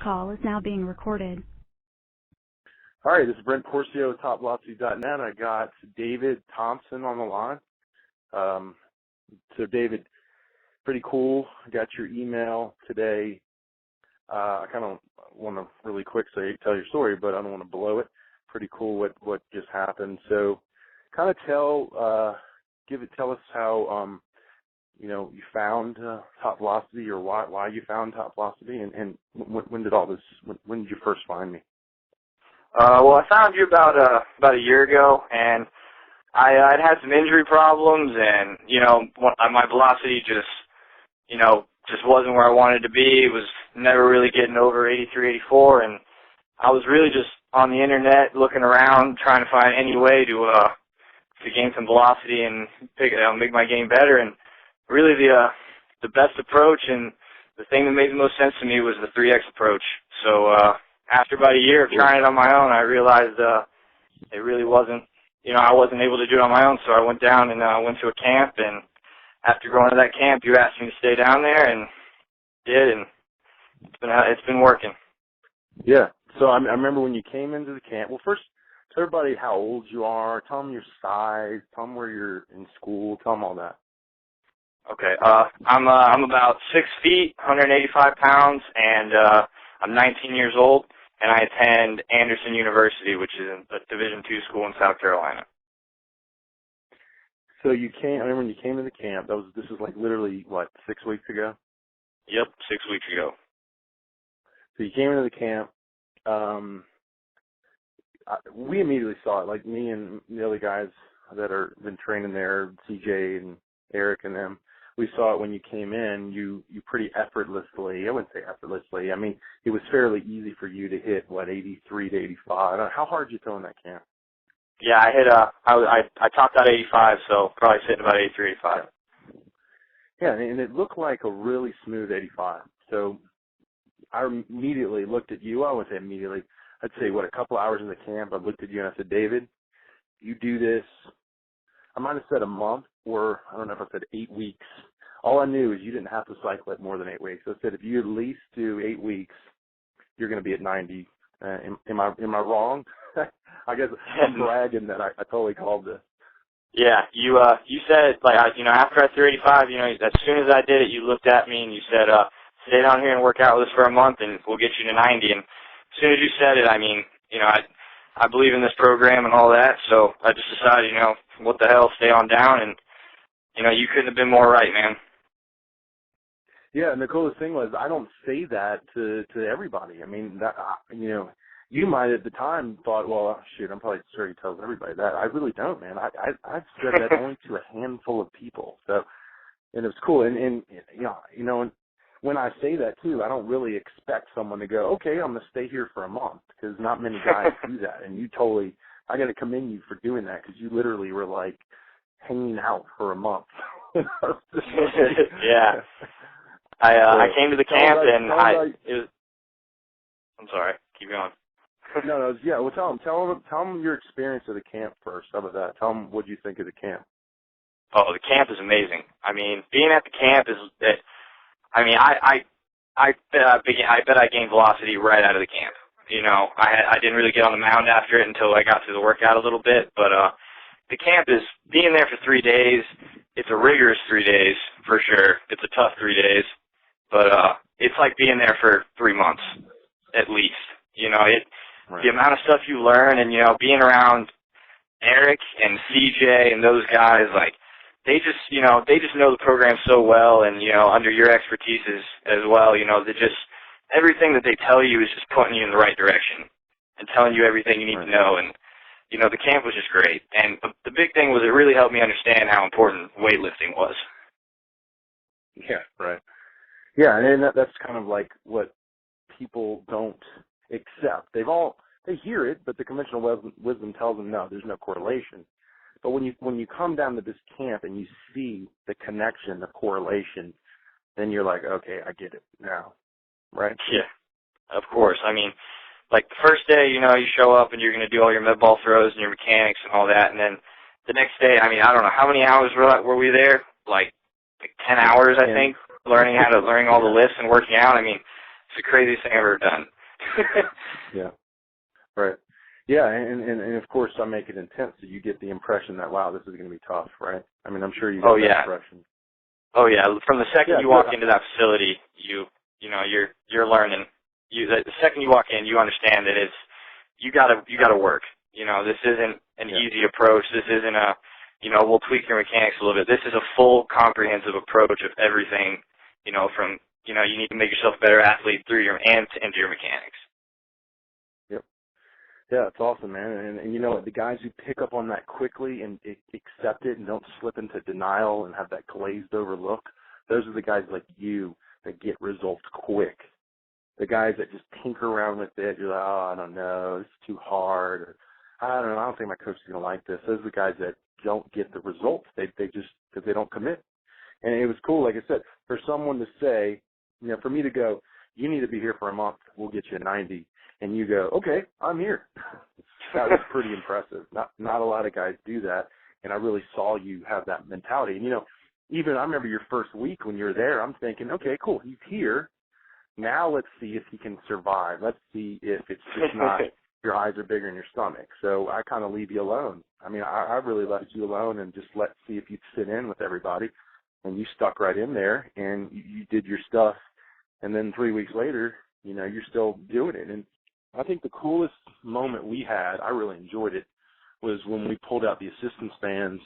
call is now being recorded. All right, this is Brent Porcio of TopVelocity.net. I got David Thompson on the line. So David, pretty cool. I got your email today. I kind of want to really quick tell your story, but I don't want to blow it. Pretty cool what just happened. So kind of tell us how you found Top Velocity, or why you found Top Velocity, and when did you first find me? Well, I found you about a year ago, and I'd had some injury problems, and my velocity just wasn't where I wanted to be. It was never really getting over 83, 84, and I was really just on the internet looking around, trying to find any way to gain some velocity and make my game better. And really, the best approach and the thing that made the most sense to me was the 3X approach. So after about a year of trying it on my own, I realized it really wasn't, I wasn't able to do it on my own. So I went down and went to a camp, and after going to that camp, you asked me to stay down there, and did, and it's been working. Yeah. So I remember when you came into the camp. Well, first, tell everybody how old you are. Tell them your size. Tell them where you're in school. Tell them all that. Okay. I'm about 6 feet, 185 pounds, and I'm 19 years old, and I attend Anderson University, which is a Division II school in South Carolina. So I remember when you came to the camp, this was like literally, 6 weeks ago? Yep, 6 weeks ago. So you came into the camp. We immediately saw it, like me and the other guys that are been training there, CJ and Eric and them. We saw it when you came in. You pretty effortlessly, I wouldn't say effortlessly, I mean, it was fairly easy for you to hit, 83 to 85. How hard did you throw in that camp? Yeah, I hit, I topped out 85, so probably sitting about 83, 85. Yeah, and it looked like a really smooth 85. So I immediately looked at you. I wouldn't say immediately. I'd say, a couple hours in the camp, I looked at you and I said, David, you do this. I might have said a month, or I don't know if I said 8 weeks. All I knew is you didn't have to cycle it more than 8 weeks. So I said, if you at least do 8 weeks, you're going to be at 90. Am I wrong? I guess I'm bragging that I totally called this. Yeah, you said, after I threw 85, as soon as I did it, you looked at me and you said, stay down here and work out with us for a month and we'll get you to 90. And as soon as you said it, I believe in this program and all that, so I just decided, what the hell, stay on down, and, you couldn't have been more right, man. Yeah, and the coolest thing was I don't say that to everybody. I mean, that, you might at the time thought, well, shoot, I'm probably sure he tells everybody that. I really don't, man. I've said that only to a handful of people. So, and it was cool. And when I say that too, I don't really expect someone to go, okay, I'm going to stay here for a month, because not many guys do that. And I got to commend you for doing that, because you literally were like hanging out for a month. Yeah. I came to the camp and I'm sorry, keep going. No, yeah. Well, tell them your experience of the camp first. How about that? Tell them what you think of the camp. Oh, the camp is amazing. I mean, being at the camp I bet I gained velocity right out of the camp. I didn't really get on the mound after it until I got through the workout a little bit, but the camp is being there for 3 days. It's a rigorous 3 days for sure. It's a tough 3 days, but it's like being there for 3 months at least. Right. The amount of stuff you learn, and being around Eric and CJ and those guys, they just know the program so well, and under your expertise as well, everything that they tell you is just pointing you in the right direction and telling you everything you need to know. And the camp was just great. And the big thing was it really helped me understand how important weightlifting was. Yeah, right. Yeah, and that's kind of like what people don't accept. They hear it, but the conventional wisdom tells them no, there's no correlation. But when you come down to this camp and you see the connection, the correlation, then you're like, okay, I get it now, right? Yeah, of course. I mean, the first day, you show up and you're going to do all your med ball throws and your mechanics and all that, and then the next day, I don't know, how many hours were we there? Like 10 hours, I think, learning all the lifts and working out. As It's the craziest thing I've ever done. Yeah. Right. Yeah, and of course I make it intense so you get the impression that, wow, this is going to be tough, right? I mean, I'm sure you got that impression. Oh yeah. From the second you walk into that facility, you're learning. The second you walk in, you understand that you gotta work. This isn't an easy approach. This isn't we'll tweak your mechanics a little bit. This is a full comprehensive approach of everything, from, you need to make yourself a better athlete through into your mechanics. Yep. Yeah, it's awesome, man. And you know what, the guys who pick up on that quickly and accept it and don't slip into denial and have that glazed over look, those are the guys like you that get results quick. The guys that just tinker around with it, you're like, oh, I don't know, it's too hard, or I don't think my coach is going to like this. Those are the guys that don't get the results. They just, because they don't commit. And it was cool, like I said, for someone to say, for me to go, you need to be here for a month, we'll get you a 90. And you go, okay, I'm here. That was pretty impressive. Not a lot of guys do that, and I really saw you have that mentality. And, even I remember your first week when you were there, I'm thinking, okay, cool, he's here. Now let's see if he can survive. Let's see if it's just not your eyes are bigger than your stomach. So I kind of leave you alone. I mean, I really left you alone and just let's see if you'd fit in with everybody. And you stuck right in there, and you did your stuff. And then 3 weeks later, you're still doing it. And I think the coolest moment we had, I really enjoyed it, was when we pulled out the assistance bands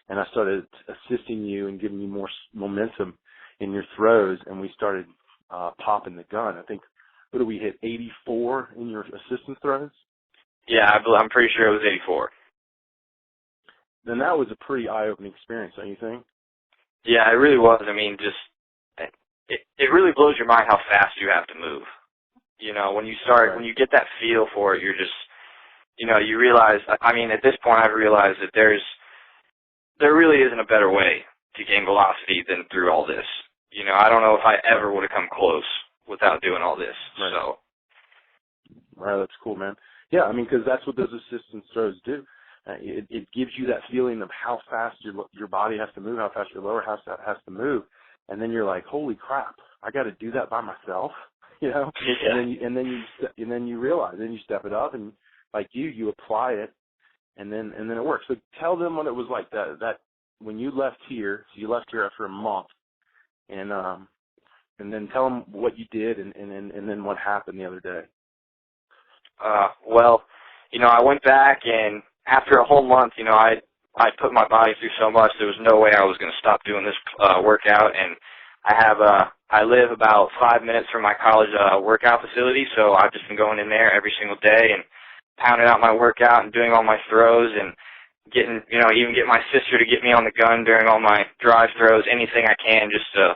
and I started assisting you and giving you more momentum in your throws, and we started popping the gun. I think, what did we hit, 84 in your assistance throws? Yeah, I'm pretty sure it was 84. Then that was a pretty eye-opening experience, don't you think? Yeah, it really was. I mean, it really blows your mind how fast you have to move. When you start, right. When you get that feel for it, you're just, you realize, I mean, at this point I've realized that there really isn't a better way to gain velocity than through all this. I don't know if I ever would have come close without doing all this. Right. So. Right, that's cool, man. Yeah, I mean, because that's what those assistance throws do. It gives you that feeling of how fast your body has to move, how fast your lower half has to move, and then you're like, holy crap, I got to do that by myself, Yeah. And then you realize, then you step it up, and like you apply it, and then it works. So tell them what it was like that when you left here. So you left here after a month, and then tell them what you did, and then what happened the other day. Well, I went back, and after a whole month, I put my body through so much, there was no way I was going to stop doing this workout. And I live about 5 minutes from my college workout facility, so I've just been going in there every single day and pounding out my workout and doing all my throws and getting, even get my sister to get me on the gun during all my drive throws, anything I can just to,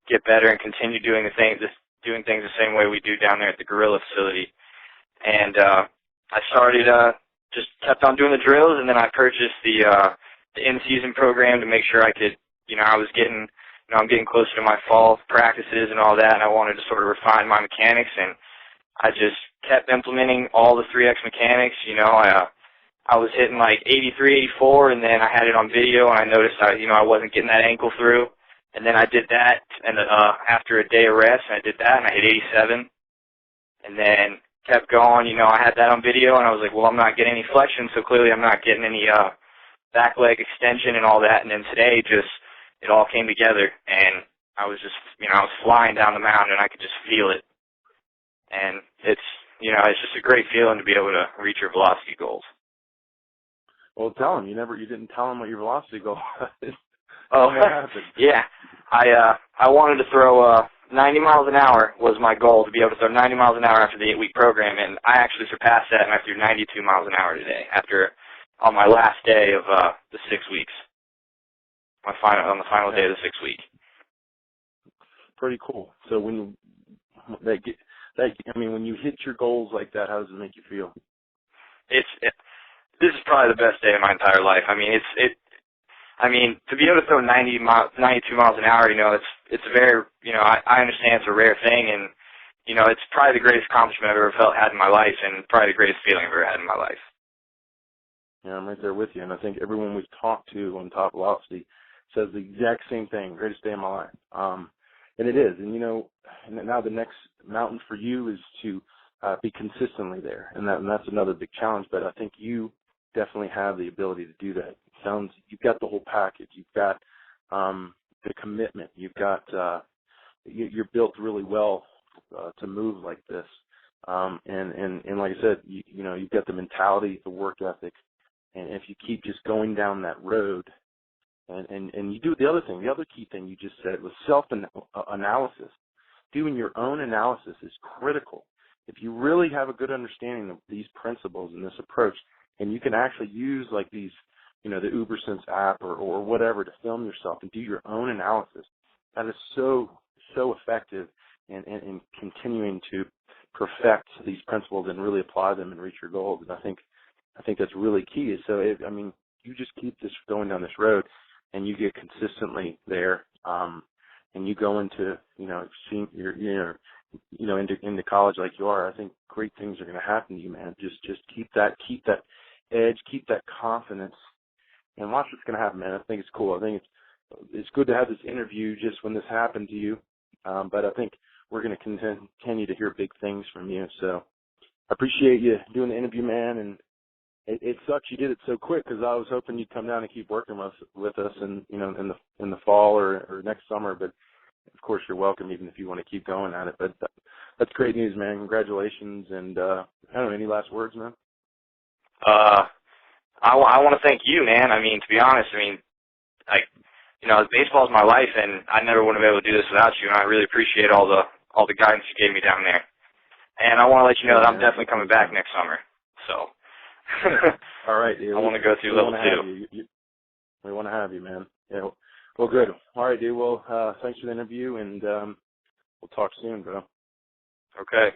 get better and continue doing things the same way we do down there at the Gorilla facility. And I started, just kept on doing the drills, and then I purchased the in-season program to make sure I could, I was getting, I'm getting closer to my fall practices and all that, and I wanted to sort of refine my mechanics, and I just kept implementing all the 3X mechanics. I was hitting like 83, 84, and then I had it on video, and I noticed I wasn't getting that ankle through, and then I did that, and after a day of rest, I did that, and I hit 87, and then kept going. I had that on video, and I was like, well, I'm not getting any flexion, so clearly I'm not getting any back leg extension and all that. And then today, it all came together, and I was just, I was flying down the mountain, and I could just feel it. And it's just a great feeling to be able to reach your velocity goals. Well, tell them. You didn't tell them what your velocity goal was. Oh, yeah. I wanted to throw 90 miles an hour was my goal, to be able to throw 90 miles an hour after the 8-week program, and I actually surpassed that, and I threw 92 miles an hour today on my last day of the 6 weeks, on the final day of the 6th week. Pretty cool. So when you hit your goals like that, how does it make you feel? This is probably the best day of my entire life. To be able to throw 92 miles an hour, it's a very, I understand it's a rare thing, and, it's probably the greatest accomplishment I've ever had in my life, and probably the greatest feeling I've ever had in my life. Yeah, I'm right there with you, and I think everyone we've talked to on Top Velocity says the exact same thing, greatest day of my life. And it is. And, you know, and now the next mountain for you is to be consistently there. And that's another big challenge. But I think you definitely have the ability to do that. It sounds, you've got the whole package. You've got the commitment. You've got, you're built really well to move like this. And like I said, you know, you've got the mentality, the work ethic. And if you keep just going down that road, and you do the other thing, the other key thing you just said was self-analysis. Doing your own analysis is critical. If you really have a good understanding of these principles and this approach, and you can actually use like these, you know, the UberSense app or whatever to film yourself and do your own analysis, that is so effective in continuing to perfect these principles and really apply them and reach your goals. And I think that's really key. So, I mean, you just keep this going down this road, and you get consistently there, and you go into, you know, into college like you are. I think great things are going to happen to you, man. Just keep that edge, keep that confidence, and watch what's going to happen, man. I think it's cool. I think it's good to have this interview just when this happened to you, but I think we're going to continue to hear big things from you. So I appreciate you doing the interview, man, and it sucks you did it so quick because I was hoping you'd come down and keep working with us, and you know, in the fall or next summer. But of course, you're welcome, even if you want to keep going at it. But that's great news, man. Congratulations, and I don't know, any last words, man? I want to thank you, man. I mean, to be honest, I mean, like, you know, baseball is my life, and I never would have been able to do this without you. And I really appreciate all the guidance you gave me down there. And I want to let you know that I'm definitely coming back next summer. So. All right, dude. I want to go through level 2. We want to have you, man. Yeah. Well, good. All right, dude. Well, thanks for the interview, and we'll talk soon, bro. Okay.